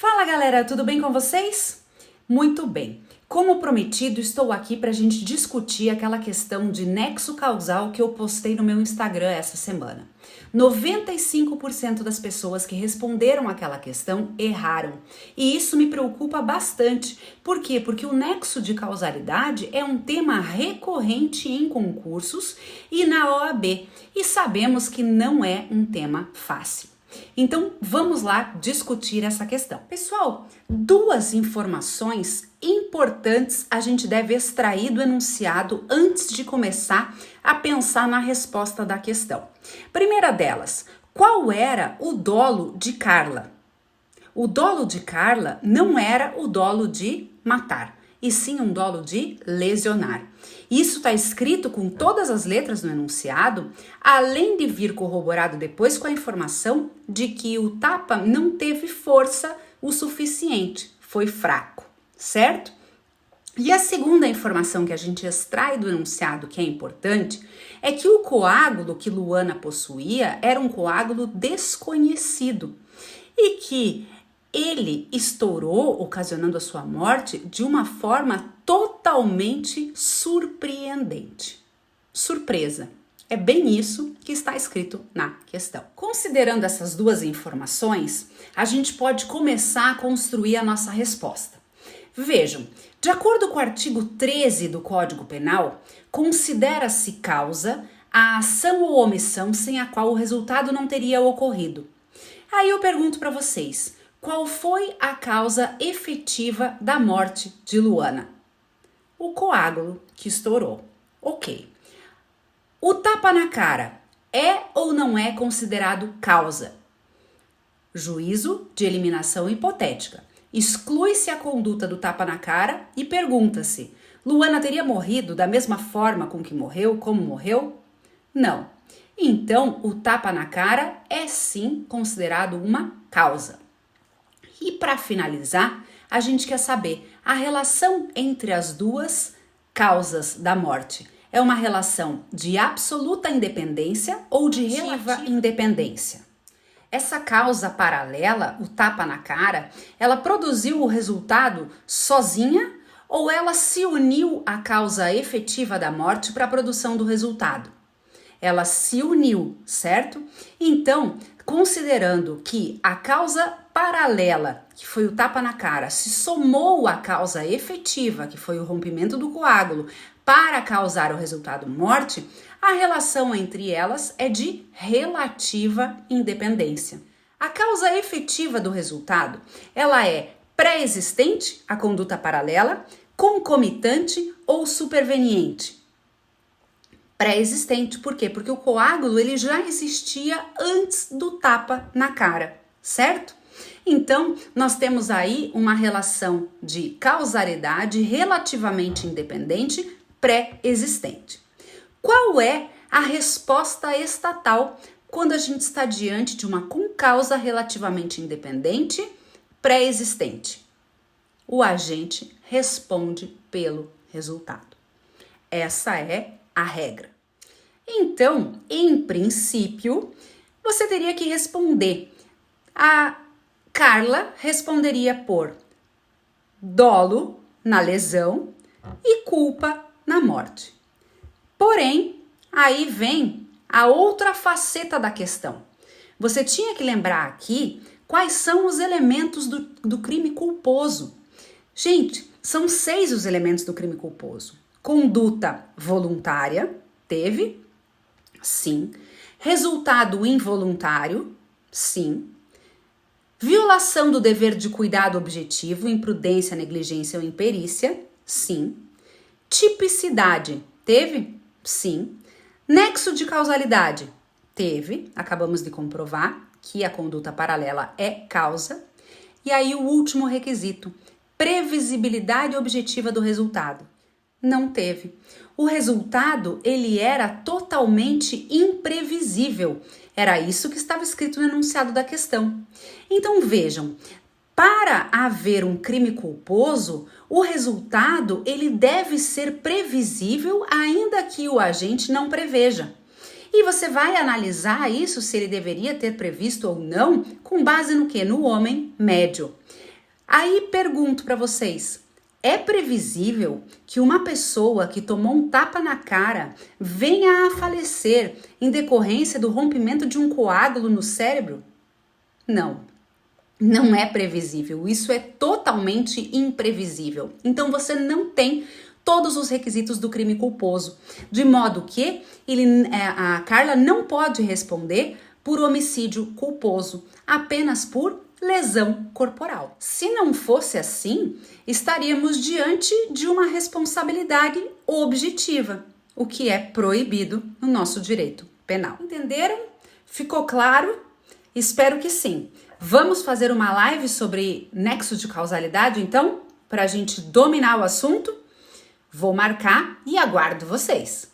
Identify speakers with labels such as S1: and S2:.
S1: Fala galera, tudo bem com vocês? Muito bem. Como prometido, estou aqui para a gente discutir aquela questão de nexo causal que eu postei no meu Instagram essa semana. 95% das pessoas que responderam aquela questão erraram. E isso me preocupa bastante. Por quê? Porque o nexo de causalidade é um tema recorrente em concursos e na OAB. E sabemos que não é um tema fácil. Então, vamos lá discutir essa questão. Pessoal, duas informações importantes a gente deve extrair do enunciado antes de começar a pensar na resposta da questão. Primeira delas, qual era o dolo de Carla? O dolo de Carla não era o dolo de matar, e sim um dolo de lesionar. Isso está escrito com todas as letras no enunciado, além de vir corroborado depois com a informação de que o tapa não teve força o suficiente, foi fraco, certo? E a segunda informação que a gente extrai do enunciado, que é importante, é que o coágulo que Luana possuía era um coágulo desconhecido e que ele estourou, ocasionando a sua morte, de uma forma totalmente surpreendente. Surpresa. É bem isso que está escrito na questão. Considerando essas duas informações, a gente pode começar a construir a nossa resposta. Vejam, de acordo com o artigo 13 do Código Penal, considera-se causa a ação ou omissão sem a qual o resultado não teria ocorrido. Aí eu pergunto para vocês, qual foi a causa efetiva da morte de Luana? O coágulo que estourou. Ok. O tapa na cara é ou não é considerado causa? Juízo de eliminação hipotética. Exclui-se a conduta do tapa na cara e pergunta-se: Luana teria morrido da mesma forma com que morreu, como morreu? Não. Então, o tapa na cara é sim considerado uma causa. E para finalizar, a gente quer saber a relação entre as duas causas da morte. É uma relação de absoluta independência ou de relativa independência? Essa causa paralela, o tapa na cara, ela produziu o resultado sozinha ou ela se uniu à causa efetiva da morte para a produção do resultado? Ela se uniu, certo? Então, considerando que a causa paralela, que foi o tapa na cara, se somou à causa efetiva, que foi o rompimento do coágulo, para causar o resultado morte, a relação entre elas é de relativa independência. A causa efetiva do resultado, ela é pré-existente, a conduta paralela, concomitante ou superveniente. Pré-existente, por quê? Porque o coágulo ele já existia antes do tapa na cara, certo? Então, nós temos aí uma relação de causalidade relativamente independente pré-existente. Qual é a resposta estatal quando a gente está diante de uma concausa relativamente independente pré-existente? O agente responde pelo resultado. Essa é a regra. Então, em princípio, você teria que responder. A Carla responderia por dolo na lesão e culpa na morte. Porém, aí vem a outra faceta da questão. Você tinha que lembrar aqui quais são os elementos do crime culposo. Gente, são 6 os elementos do crime culposo. Conduta voluntária, teve? Sim. Resultado involuntário? Sim. Violação do dever de cuidado objetivo, imprudência, negligência ou imperícia? Sim. Tipicidade? Teve? Sim. Nexo de causalidade? Teve. Acabamos de comprovar que a conduta paralela é causa. E aí o último requisito, previsibilidade objetiva do resultado. Não teve. O resultado, ele era totalmente imprevisível. Era isso que estava escrito no enunciado da questão. Então vejam, para haver um crime culposo, o resultado ele deve ser previsível ainda que o agente não preveja. E você vai analisar isso, se ele deveria ter previsto ou não, com base no quê? No homem médio. Aí pergunto para vocês, é previsível que uma pessoa que tomou um tapa na cara venha a falecer em decorrência do rompimento de um coágulo no cérebro? Não, não é previsível. Isso é totalmente imprevisível. Então você não tem todos os requisitos do crime culposo, de modo que a Carla não pode responder por homicídio culposo, apenas por lesão corporal. Se não fosse assim, estaríamos diante de uma responsabilidade objetiva, o que é proibido no nosso direito penal. Entenderam? Ficou claro? Espero que sim. Vamos fazer uma live sobre nexo de causalidade, então, para a gente dominar o assunto? Vou marcar e aguardo vocês.